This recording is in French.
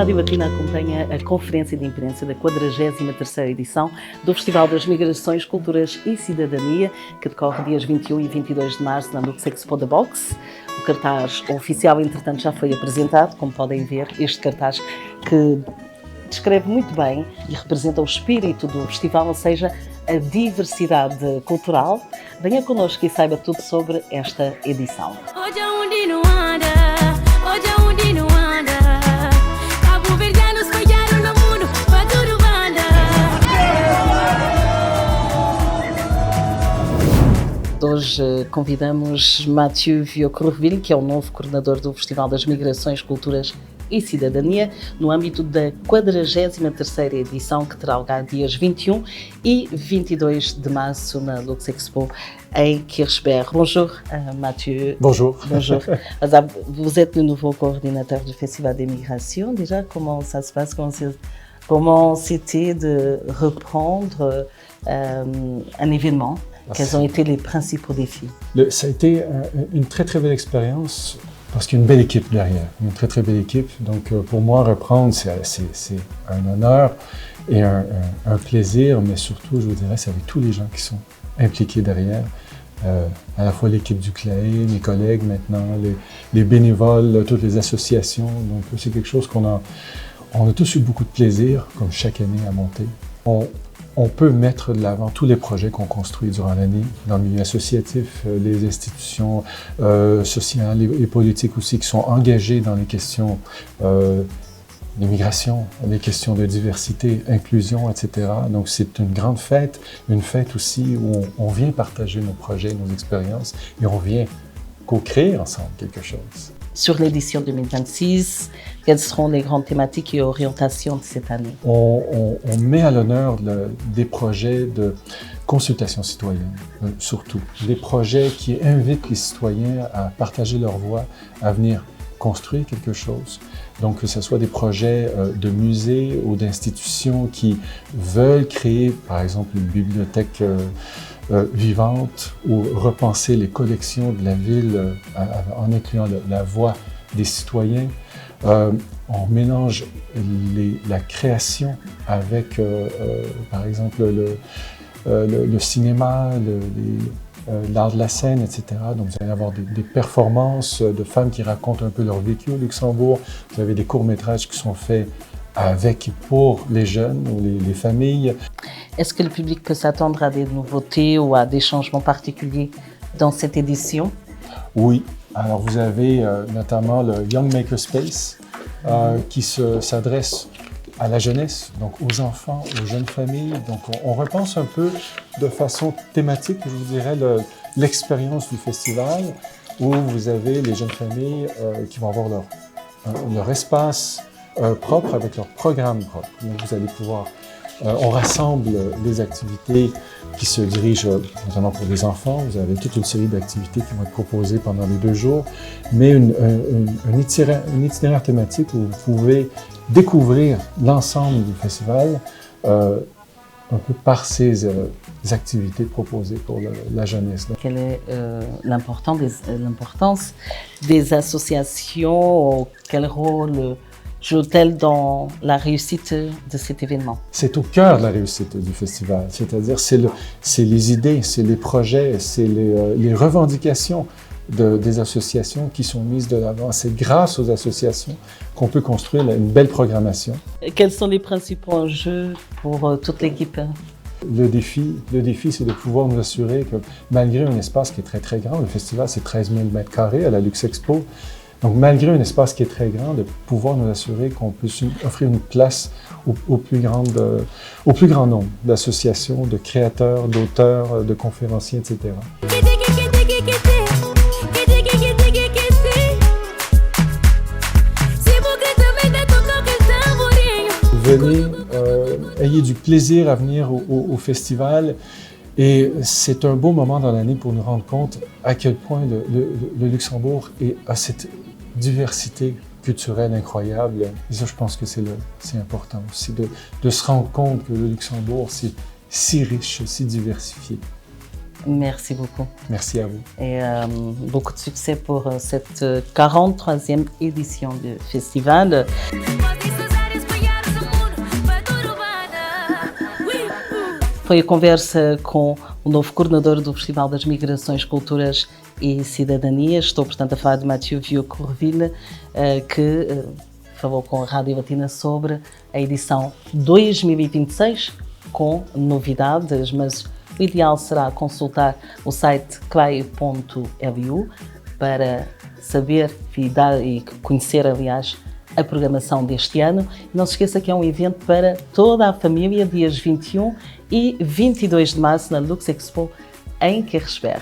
Rádio Latina acompanha a conferência de imprensa da 43ª edição do Festival das Migrações, Culturas e Cidadania, que decorre dias 21 e 22 de março na Luxexpo da Box. O cartaz oficial, entretanto, já foi apresentado, como podem ver, este cartaz que descreve muito bem e representa o espírito do festival, ou seja, a diversidade cultural. Venha connosco e saiba tudo sobre esta edição. Hoje convidamos Mathieu Vieux-Courville, que é o novo coordenador do Festival das Migrações, Culturas e Cidadania, no âmbito da 43ª edição, que terá lugar dias 21 et 22 de março na Luxexpo em Kirchberg. Bonjour Mathieu. Bonjour. Bonjour. Vous êtes le nouveau coordinateur du Festival des Migrations. Déjà, comment ça se passe? Comment c'était de reprendre un événement? Quels ont été les principaux défis? Ça a été une très très belle expérience parce qu'il y a une belle équipe derrière, une très très belle équipe. Donc pour moi, reprendre, c'est un honneur et un plaisir, mais surtout, je vous dirais, c'est avec tous les gens qui sont impliqués derrière. À la fois l'équipe du CLAE, mes collègues maintenant, les bénévoles, toutes les associations. Donc c'est quelque chose on a tous eu beaucoup de plaisir, comme chaque année, à monter. On peut mettre de l'avant tous les projets qu'on construit durant l'année, dans le milieu associatif, les institutions sociales et politiques aussi qui sont engagées dans les questions d'immigration, les questions de diversité, inclusion, etc. Donc c'est une grande fête, une fête aussi où on vient partager nos projets, nos expériences et on vient co-créer ensemble quelque chose. Sur l'édition 2026, quelles seront les grandes thématiques et orientations de cette année? On met à l'honneur des projets de consultation citoyenne, surtout. Des projets qui invitent les citoyens à partager leur voix, à venir construire quelque chose. Donc que ce soit des projets de musées ou d'institutions qui veulent créer, par exemple, une bibliothèque vivante ou repenser les collections de la ville en incluant la voix des citoyens. On mélange la création avec, par exemple, le cinéma, l'art de la scène, etc. Donc vous allez avoir des performances de femmes qui racontent un peu leur vécu au Luxembourg. Vous avez des courts-métrages qui sont faits avec et pour les jeunes ou les familles. Est-ce que le public peut s'attendre à des nouveautés ou à des changements particuliers dans cette édition? Oui. Alors vous avez notamment le Young Makerspace qui s'adresse à la jeunesse, donc aux enfants, aux jeunes familles. Donc on repense un peu de façon thématique, je vous dirais, l'expérience du festival où vous avez les jeunes familles qui vont avoir leur espace propre avec leur programme propre. Donc vous allez pouvoir on rassemble les activités qui se dirigent notamment pour les enfants. Vous avez toute une série d'activités qui vont être proposées pendant les 2 jours, mais un itinéraire thématique où vous pouvez découvrir l'ensemble du festival un peu par ces activités proposées pour la jeunesse. Quelle est l'importance des associations? Quel rôle joue-t-elle dans la réussite de cet événement? C'est au cœur de la réussite du festival, c'est-à-dire c'est les idées, c'est les projets, c'est les revendications des associations qui sont mises de l'avant. C'est grâce aux associations qu'on peut construire une belle programmation. Quels sont les principaux enjeux pour toute l'équipe? Le défi, c'est de pouvoir nous assurer que malgré un espace qui est très très grand, le festival c'est 13 000 m² à la Luxexpo, donc malgré un espace qui est très grand, de pouvoir nous assurer qu'on puisse offrir une place au plus grand nombre d'associations, de créateurs, d'auteurs, de conférenciers, etc. Venez, ayez du plaisir à venir au festival. Et c'est un beau moment dans l'année pour nous rendre compte à quel point le Luxembourg a cette diversité culturelle incroyable. Et ça, je pense que c'est important aussi de se rendre compte que le Luxembourg, c'est si riche, si diversifié. Merci beaucoup. Merci à vous. Et beaucoup de succès pour cette 43e édition du festival. Foi a conversa com o novo coordenador do Festival das Migrações, Culturas e Cidadania. Estou, portanto, a falar de Mathieu Vieux-Courville, que falou com a Rádio Latina sobre a edição 2026, com novidades, mas o ideal será consultar o site clay.lu para saber e conhecer, aliás, a programação deste ano. Não se esqueça que é um evento para toda a família, dias 21 e 22 de março, na Lux Expo, em Queiroz.